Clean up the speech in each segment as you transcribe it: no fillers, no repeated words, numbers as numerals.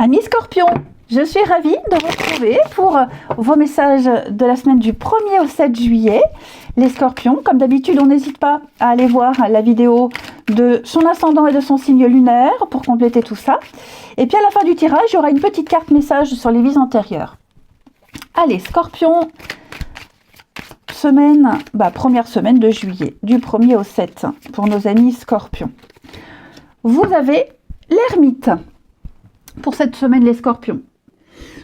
Amis Scorpion, je suis ravie de vous retrouver pour vos messages de la semaine du 1er au 7 juillet. Les Scorpions, comme d'habitude, on n'hésite pas à aller voir la vidéo de son ascendant et de son signe lunaire pour compléter tout ça. Et puis à la fin du tirage, il y aura une petite carte message sur les vies antérieures. Allez, Scorpion, première semaine de juillet, du 1er au 7, pour nos amis Scorpions. Vous avez l'ermite pour cette semaine, les Scorpions.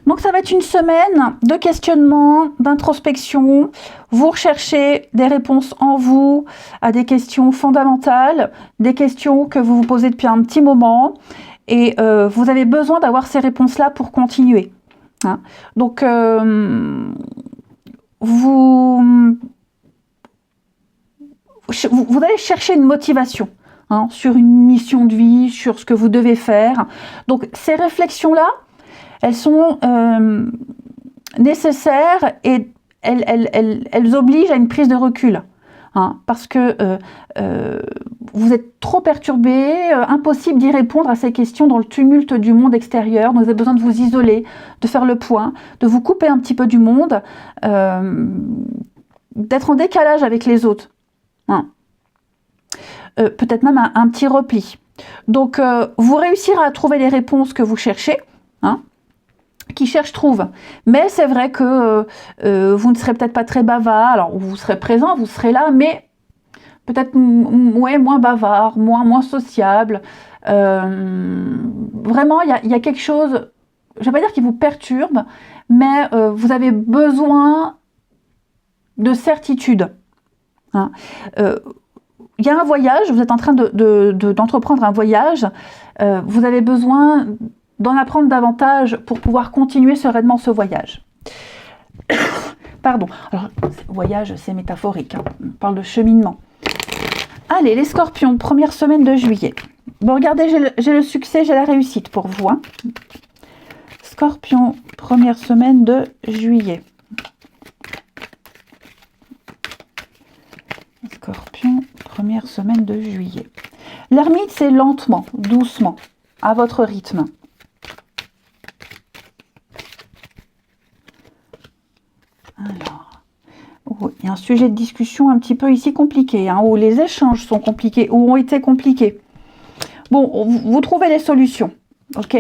Donc ça va être une semaine de questionnement, d'introspection. Vous recherchez des réponses en vous à des questions fondamentales, des questions que vous vous posez depuis un petit moment, et vous avez besoin d'avoir ces réponses-là pour continuer. Hein. Donc vous allez chercher une motivation. Hein, sur une mission de vie, sur ce que vous devez faire. Donc ces réflexions-là, elles sont nécessaires et elles obligent à une prise de recul. Hein, parce que vous êtes trop perturbé, impossible d'y répondre à ces questions dans le tumulte du monde extérieur. Donc vous avez besoin de vous isoler, de faire le point, de vous couper un petit peu du monde, d'être en décalage avec les autres. Hein. Peut-être même un petit repli. Donc, vous réussirez à trouver les réponses que vous cherchez. Hein, qui cherche, trouve. Mais c'est vrai que vous ne serez peut-être pas très bavard. Alors, vous serez présent, vous serez là, mais peut-être moins bavard, moins sociable. Vraiment, il y a quelque chose, je ne vais pas dire qui vous perturbe, mais vous avez besoin de certitude. Hein. Il y a un voyage, vous êtes en train d'entreprendre un voyage, vous avez besoin d'en apprendre davantage pour pouvoir continuer sereinement ce voyage. Pardon, alors voyage c'est métaphorique, hein. On parle de cheminement. Allez, les Scorpions, première semaine de juillet. Bon, regardez, j'ai le succès, j'ai la réussite pour vous. Hein. Scorpion, première semaine de juillet. Scorpion, première semaine de juillet. L'ermite, c'est lentement, doucement, à votre rythme. Alors, il y a un sujet de discussion un petit peu ici compliqué, hein, où les échanges sont compliqués, ou ont été compliqués. Bon, vous trouvez les solutions. Ok.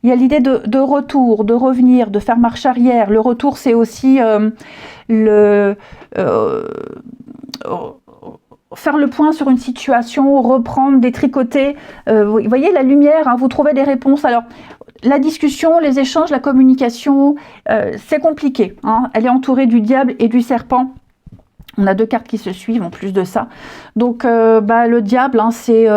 Il y a l'idée de retour, de revenir, de faire marche arrière. Le retour, c'est aussi faire le point sur une situation, reprendre, détricoter. Vous voyez la lumière, hein, vous trouvez des réponses. Alors, la discussion, les échanges, la communication, c'est compliqué. Hein. Elle est entourée du diable et du serpent. On a deux cartes qui se suivent en plus de ça. Donc, le diable, hein, c'est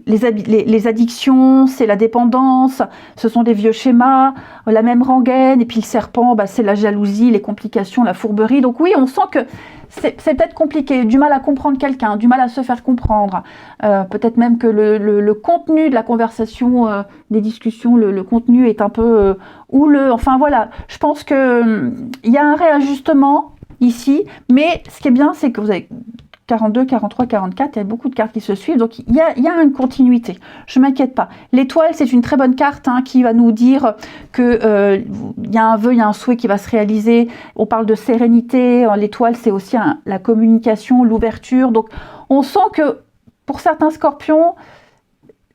les addictions, c'est la dépendance, ce sont des vieux schémas, la même rengaine, et puis le serpent, c'est la jalousie, les complications, la fourberie. Donc oui, on sent que c'est peut-être compliqué, du mal à comprendre quelqu'un, du mal à se faire comprendre. Peut-être même que le contenu de la conversation, des discussions, le contenu est un peu houleux. Enfin voilà, je pense que il y a un réajustement ici, mais ce qui est bien, c'est que vous avez 42, 43, 44, il y a beaucoup de cartes qui se suivent, donc il y a une continuité, je ne m'inquiète pas. L'étoile, c'est une très bonne carte, hein, qui va nous dire qu'il y a un vœu, il y a un souhait qui va se réaliser. On parle de sérénité, l'étoile, c'est aussi la communication, l'ouverture. Donc on sent que pour certains Scorpions,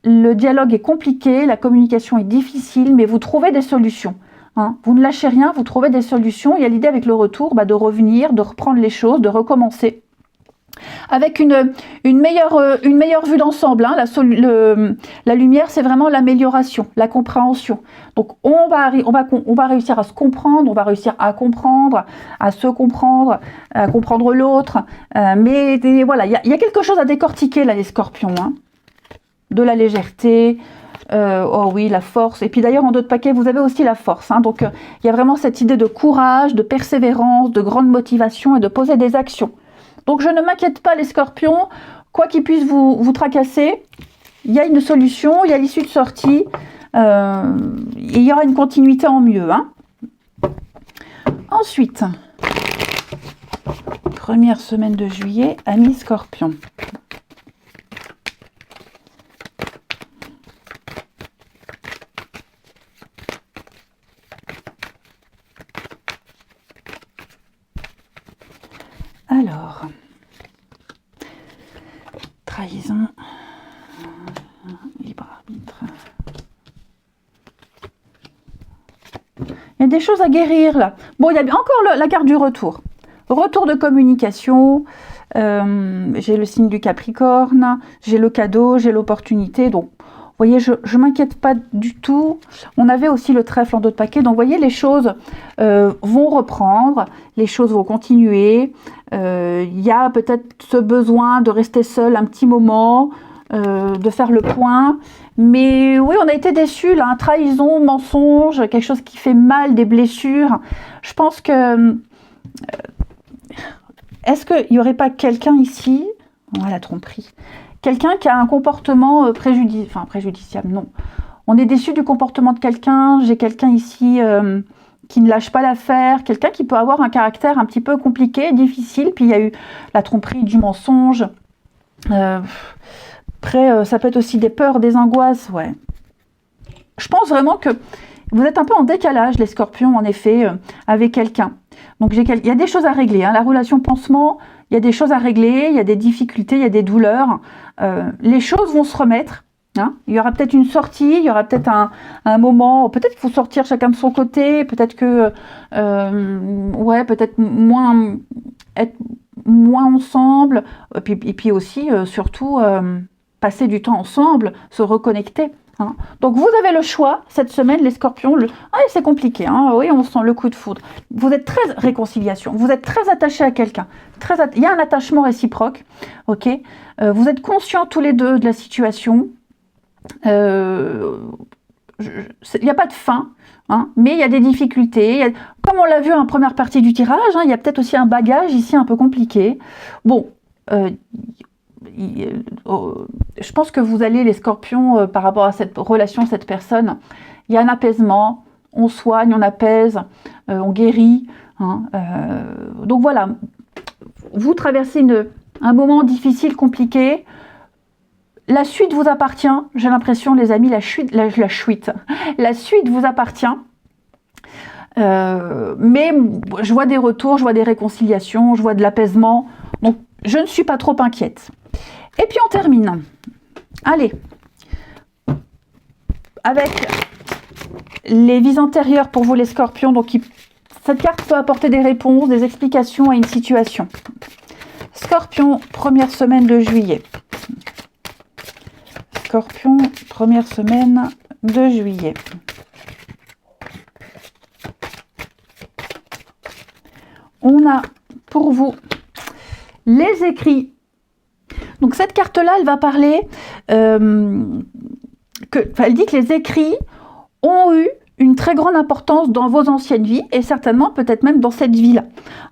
le dialogue est compliqué, la communication est difficile, mais vous trouvez des solutions. Hein. Vous ne lâchez rien, vous trouvez des solutions. Il y a l'idée avec le retour de revenir, de reprendre les choses, de recommencer. Avec une meilleure vue d'ensemble. Hein. La lumière, c'est vraiment l'amélioration, la compréhension. Donc, on va réussir à se comprendre, on va réussir à comprendre, à se comprendre, à comprendre l'autre. Mais voilà, il y a quelque chose à décortiquer, là, les Scorpions. Hein. De la légèreté, oh oui, la force. Et puis d'ailleurs, en d'autres paquets, vous avez aussi la force. Hein. Donc, il y a vraiment cette idée de courage, de persévérance, de grande motivation et de poser des actions. Donc, je ne m'inquiète pas, les Scorpions, quoi qu'ils puissent vous tracasser, il y a une solution, il y a l'issue de sortie, et il y aura une continuité en mieux. Hein. Ensuite, première semaine de juillet, amis Scorpions. trahison, libre arbitre. Il y a des choses à guérir là. Bon, il y a encore la carte du retour. Retour de communication, j'ai le signe du Capricorne, j'ai le cadeau, j'ai l'opportunité. Donc, vous voyez, je ne m'inquiète pas du tout. On avait aussi le trèfle en dos de paquet. Donc, vous voyez, les choses vont reprendre, les choses vont continuer. Il y a peut-être ce besoin de rester seul un petit moment, de faire le point. Mais oui, on a été déçus, là, trahison, mensonge, quelque chose qui fait mal, des blessures. Je pense que... est-ce qu'il n'y aurait pas quelqu'un ici, la tromperie, quelqu'un qui a un comportement préjudiciable, non. On est déçu du comportement de quelqu'un, j'ai quelqu'un ici qui ne lâche pas l'affaire, quelqu'un qui peut avoir un caractère un petit peu compliqué, difficile, puis il y a eu la tromperie, du mensonge. Après, ça peut être aussi des peurs, des angoisses, ouais. Je pense vraiment que vous êtes un peu en décalage, les scorpions, en effet, avec quelqu'un. Donc, il y a des choses à régler. Hein. La relation pansement, il y a des choses à régler, il y a des difficultés, il y a des douleurs. Les choses vont se remettre. Hein. Il y aura peut-être une sortie, il y aura peut-être un moment, peut-être qu'il faut sortir chacun de son côté, peut-être que, peut-être être moins ensemble, et puis aussi, surtout, passer du temps ensemble, se reconnecter. Hein. Donc vous avez le choix cette semaine, les scorpions. C'est compliqué, hein. Oui, on sent le coup de foudre. Vous êtes très réconciliation, vous êtes très attachés à quelqu'un. Il y a un attachement réciproque, ok. Vous êtes conscients tous les deux de la situation. Il n'y a pas de fin, hein, mais il y a des difficultés. Comme on l'a vu en première partie du tirage, hein, il y a peut-être aussi un bagage ici un peu compliqué. Bon. Je pense que vous allez, les scorpions, par rapport à cette relation, cette personne, il y a un apaisement, on soigne, on apaise, on guérit. Hein, donc voilà, vous traversez un moment difficile, compliqué. La suite vous appartient, j'ai l'impression, les amis, la suite vous appartient. Mais je vois des retours, je vois des réconciliations, je vois de l'apaisement. Donc, je ne suis pas trop inquiète. Et puis on termine. Allez, avec les vies antérieures pour vous les scorpions. Donc cette carte peut apporter des réponses, des explications à une situation. Scorpion, première semaine de juillet. Scorpion, première semaine de juillet. On a pour vous les écrits. Donc cette carte-là, elle va parler, elle dit que les écrits ont eu une très grande importance dans vos anciennes vies et certainement peut-être même dans cette vie-là.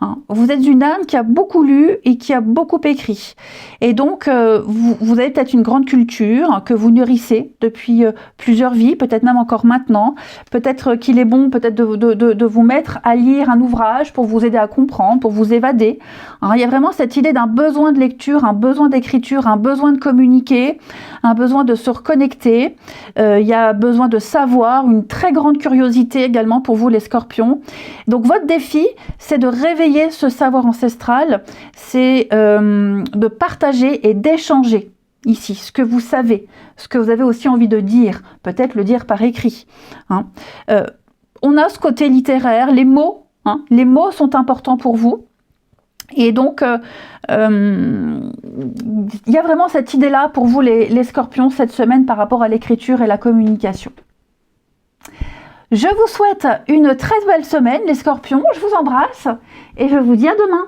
Hein. Vous êtes une âme qui a beaucoup lu et qui a beaucoup écrit. Et donc, vous avez peut-être une grande culture que vous nourrissez depuis plusieurs vies, peut-être même encore maintenant. Peut-être qu'il est bon peut-être de vous mettre à lire un ouvrage pour vous aider à comprendre, pour vous évader. Alors, il y a vraiment cette idée d'un besoin de lecture, un besoin d'écriture, un besoin de communiquer, un besoin de se reconnecter. Il y a besoin de savoir, une très grande curiosité également pour vous les scorpions. Donc votre défi, c'est de réveiller ce savoir ancestral, c'est de partager et d'échanger ici ce que vous savez, ce que vous avez aussi envie de dire, peut-être le dire par écrit. Hein. On a ce côté littéraire, les mots sont importants pour vous. Et donc, il y a vraiment cette idée-là pour vous les scorpions cette semaine par rapport à l'écriture et la communication. Je vous souhaite une très belle semaine, les scorpions. Je vous embrasse et je vous dis à demain.